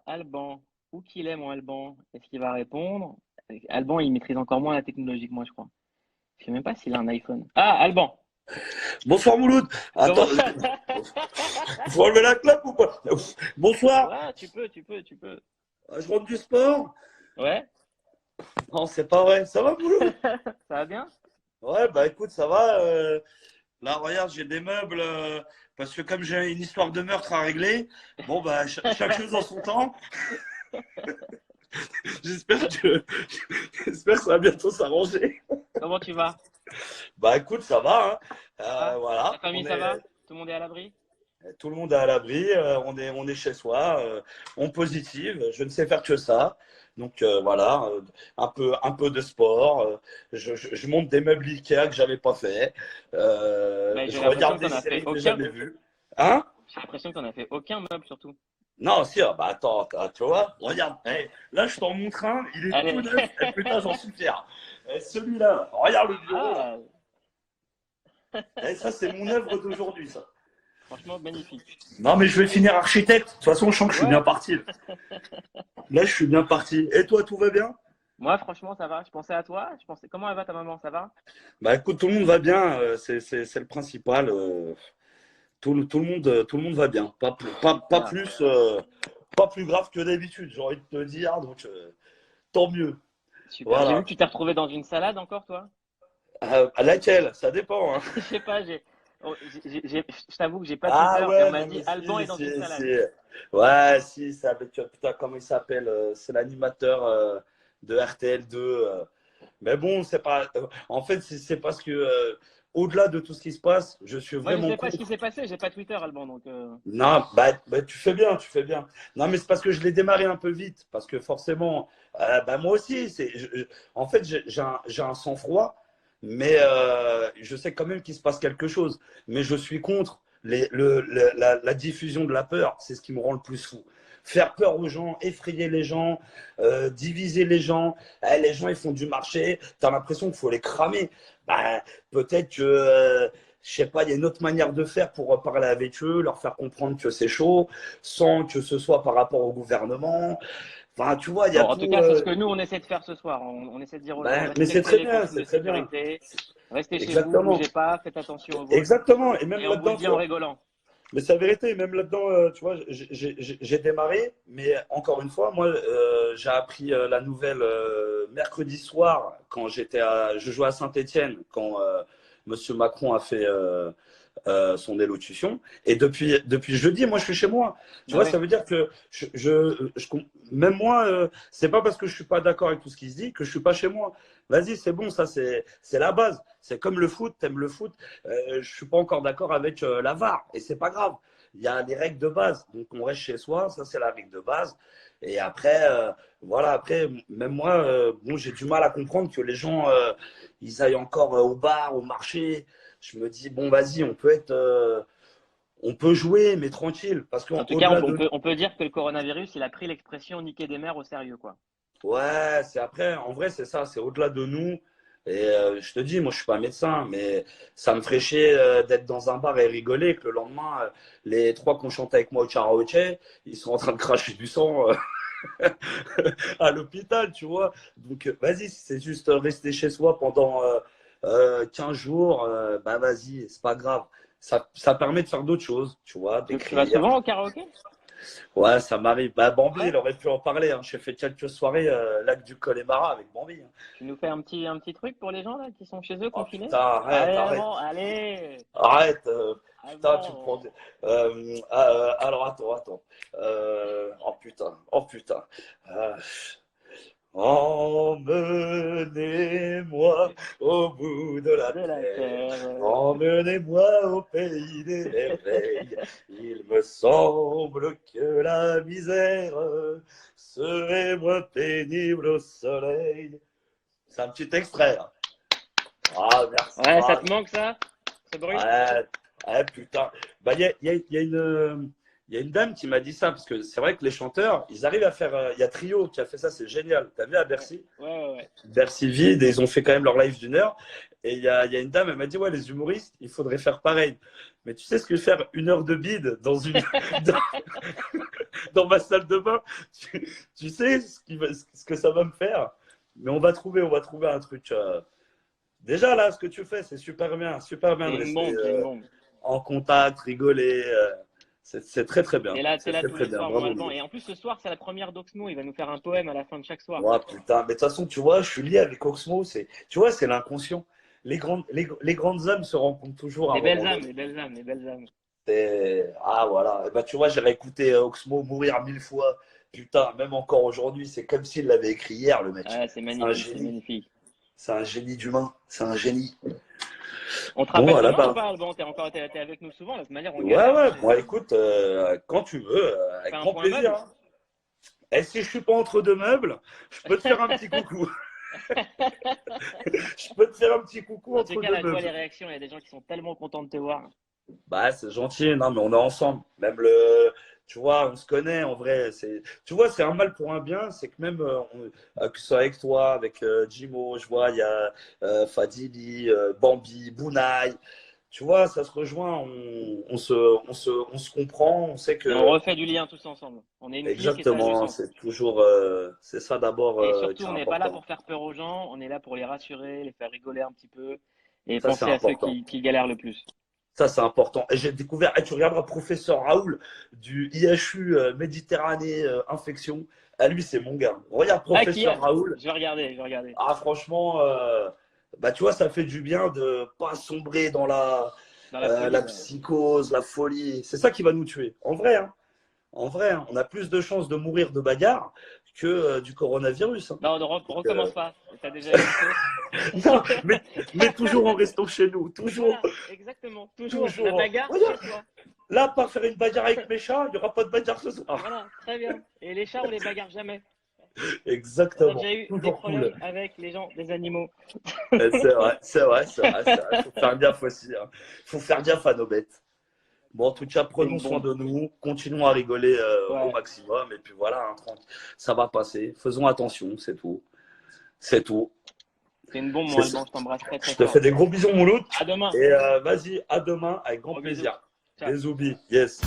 Alors, Alban, où qu'il est mon Alban? Est-ce qu'il va répondre? Alban, il maîtrise encore moins la technologie que moi, je crois. Je sais même pas s'il a un iPhone. Ah, Alban! Bonsoir Mouloud. Comment Attends, ça? faut enlever la clope ou pas? Bonsoir. Ouais, tu peux. Je rentre du sport. Ouais? Non, c'est pas vrai. Ça va Mouloud? Ça va bien? Ouais, bah écoute, ça va. Là, regarde, j'ai des meubles parce que comme j'ai une histoire de meurtre à régler, bon bah chaque chose en son temps. J'espère que j'espère que ça va bientôt s'arranger. Comment tu vas? Bah écoute, ça va. Hein. Ah, Voilà, la famille, ça va? Tout le monde est à l'abri? tout le monde est à l'abri, on est chez soi, on positive, je ne sais faire que ça. Donc voilà, un peu de sport, je monte des meubles Ikea que j'avais pas fait, Mais j'ai je l'impression regarde que des t'en as fait séries que j'ai aucun. jamais vues. Hein? J'ai l'impression que t'en as fait aucun meuble, surtout. Non, si, bah attends, tu vois, regarde, là je t'en montre un, il est tout Allez. neuf, et putain j'en suis fier. Celui-là, regarde le bureau là, Ah, ça c'est mon œuvre d'aujourd'hui ça. franchement, magnifique. Non mais je vais finir architecte, de toute façon je sens que je suis bien Ouais. parti. Là, je suis bien parti. Et toi, tout va bien? Moi, franchement, ça va. Je pensais à toi. Je pensais, comment elle va ta maman? Ça va? Bah écoute, tout le monde va bien, c'est le principal. Tout le monde va bien. Super. Pas plus grave que d'habitude, j'ai envie de te dire. Donc, tant mieux. Super. J'ai vu Voilà. que tu t'es retrouvé dans une salade encore, toi? À laquelle? Ça dépend. Hein. Je sais pas, je t'avoue que j'ai pas Ah Twitter et on ouais, m'a non, dit mais Alban est si, dans une si, salade. si. Ouais, si, c'est avec, putain, comment il s'appelle? C'est l'animateur de RTL2. Mais bon, c'est pas. En fait, c'est parce que, au-delà de tout ce qui se passe, je suis Moi, je vraiment sais pas ce qui contre. s'est passé. J'ai pas Twitter, Alban, donc. Non, bah, tu fais bien, tu fais bien. Non, mais c'est parce que je l'ai démarré un peu vite, parce que forcément, bah, moi aussi, en fait, j'ai un sang-froid, mais je sais quand même qu'il se passe quelque chose. Mais je suis contre la diffusion de la peur, c'est ce qui me rend le plus fou. Faire peur aux gens, effrayer les gens, diviser les gens. Les gens, ils font du marché, tu as l'impression qu'il faut les cramer. Bah, peut-être que je sais pas, il y a une autre manière de faire pour parler avec eux, leur faire comprendre que c'est chaud, sans que ce soit par rapport au gouvernement. Enfin, tu vois, il y Bon, a en tout tout. cas, c'est ce que nous, on essaie de faire ce soir. On essaie de dire aux gens, Mais c'est respectez très les bien, consignes c'est de très bien. sécurité, restez chez vous, Exactement. bougez pas, faites attention aux vôtres. Exactement. Et même Et on vous le là-dedans, dit tu en vois. rigolant. Mais c'est la vérité, même là-dedans, tu vois, j'ai démarré, mais encore une fois, moi, j'ai appris la nouvelle mercredi soir quand je jouais à Saint-Étienne, quand Monsieur Macron a fait son élocution. Et depuis jeudi, moi, je suis chez moi. Tu Bah vois, ouais. ça veut dire que même moi, c'est pas parce que je suis pas d'accord avec tout ce qui se dit que je suis pas chez moi. Vas-y, c'est bon, ça, c'est la base. C'est comme le foot, t'aimes le foot. Je suis pas encore d'accord avec la VAR. Et c'est pas grave. Il y a des règles de base. Donc, on reste chez soi. Ça, c'est la règle de base. Et après, voilà, après, même moi, bon, j'ai du mal à comprendre que les gens, ils aillent encore au bar, au marché. Je me dis, bon, vas-y, on peut jouer, mais tranquille. Parce En tout cas, qu'au-delà de. on peut dire que le coronavirus, il a pris l'expression niquer des mères au sérieux, quoi. Ouais, c'est après, en vrai, c'est ça, c'est au-delà de nous. Et je te dis, moi, je suis pas médecin, mais ça me ferait chier d'être dans un bar et rigoler que le lendemain, les trois qui ont chanté avec moi au karaoké, ils sont en train de cracher du sang à l'hôpital, tu vois. Donc, vas-y, si c'est juste rester chez soi pendant 15 jours, bah vas-y, c'est pas grave. Ça permet de faire d'autres choses, tu vois, Tu vas d'écrire. souvent au karaoké? Ouais, ça m'arrive. Bah, Bambi, Ouais. il aurait pu en parler. Hein. J'ai fait quelques soirées lac du Connemara avec Bambi. Hein. Tu nous fais un petit truc pour les gens, là, qui sont chez eux, Oh confinés? putain, arrête, Allez, arrête. Alban, allez! Arrête. Putain, tu me Alban! prends. Alors, attends. Oh putain, oh putain. Euh, Emmenez-moi au bout de la De la terre, terre. emmenez-moi au pays des merveilles. Il me semble que la misère serait moins pénible au soleil. C'est un petit extrait. Là. Ah, merci. Ouais, ça Ah, te manque, ça? Ce bruit? ouais, ouais, putain. Bah, il y a une dame qui m'a dit ça, parce que c'est vrai que les chanteurs, ils arrivent à faire. Il y a Trio qui a fait ça, c'est génial. T'as vu à Ouais, Bercy? ouais. Bercy vide et ils ont fait quand même leur live d'1 heure. Et il y a une dame, elle m'a dit, ouais, les humoristes, il faudrait faire pareil. Mais tu sais ce que faire 1 heure de bide dans, dans ma salle de bain, tu sais ce que ça va me faire. Mais on va trouver un truc. Déjà, là, ce que tu fais, c'est super bien C'est de une rester bombe, c'est une bombe. en contact, rigoler. C'est très, très bien. T'es C'est là très, tous très les bien. soirs, mon Bravo, Alban. Milo. Et en plus, ce soir, c'est la première d'Oxmo. Il va nous faire un poème à la fin de chaque soir. Ouais, putain. Mais de toute façon, tu vois, je suis lié avec Oxmo. Tu vois, c'est l'inconscient. Les grandes âmes se rencontrent toujours à un Les belles moment âmes, donné. les belles âmes, les belles âmes. Ah, voilà. Et bah, tu vois, j'ai réécouté Oxmo mourir 1000 fois. Putain, même encore aujourd'hui, c'est comme s'il l'avait écrit hier, le mec. Ah, c'est C'est un magnifique, c'est génie. magnifique. C'est un génie d'humain. C'est un génie. On te Bon, rappelle voilà, demain ou bah. pas, Alban? T'es avec nous souvent. De toute manière, on Ouais, galère, hein. ouais. Bon, écoute, quand tu veux, On fait avec un grand point plaisir, meuble. hein. Et si je suis pas entre deux meubles, je peux te faire un petit coucou. Je peux te faire un petit coucou En tout entre cas, deux là, je vois les meubles. réactions. Il y a des gens qui sont tellement contents de te voir. Bah, c'est gentil. Non, mais on est ensemble. Tu vois, on se connaît en vrai. Tu vois, c'est un mal pour un bien. C'est que même, que ce soit avec toi, avec Jimo, je vois, il y a Fadili, Bambi, Bounaï. Tu vois, ça se rejoint. On se comprend. On sait Et on que, refait du lien tous ensemble. On est une clique et ça a du exactement, sens. c'est toujours, c'est ça d'abord Et qui surtout, est on n'est pas là important. pour faire peur aux gens. On est là pour les rassurer, les faire rigoler un petit peu et Ça, c'est penser à ceux important. qui galèrent le plus. Ça, c'est important. Et j'ai découvert, et tu regarderas professeur Raoul du IHU Méditerranée Infection. À lui, c'est mon gars. Regarde Ah, professeur Kian! Raoul. Je vais regarder, je vais regarder. Ah, franchement, bah, tu vois, ça fait du bien de pas sombrer dans Dans la la folie, ouais. psychose, la folie. C'est ça qui va nous tuer. En vrai, hein. En vrai, hein, on a plus de chances de mourir de bagarre que du coronavirus, hein. Non, ne Donc, recommence pas. T'as déjà essayé. non, mais toujours en restant chez nous. Toujours, Voilà, exactement. Toujours la toujours. bagarre chez Regarde, soi. là, pas faire une bagarre avec mes chats, il n'y aura pas de bagarre ce soir. Voilà, très bien. Et les chats, on les bagarre jamais. On a Exactement. déjà eu des Toujours problèmes cool. avec les gens, des animaux. C'est vrai, c'est vrai, c'est vrai, c'est vrai. Faut faire gaffe aussi, hein. Faut faire gaffe à nos bêtes. Bon, en tout cas, C'est prenons une soin bombe. de nous, continuons à rigoler au Ouais, maximum, et puis voilà, hein, ça va passer. Faisons attention, c'est tout. C'est tout. c'est une bombe, mon C'est ça. Alban. Je t'embrasse très très Je te fais fort. des gros bisous, mon loup. À demain. Et vas-y, à demain, avec grand Gros bisous. plaisir. Ciao. Bisous, yes.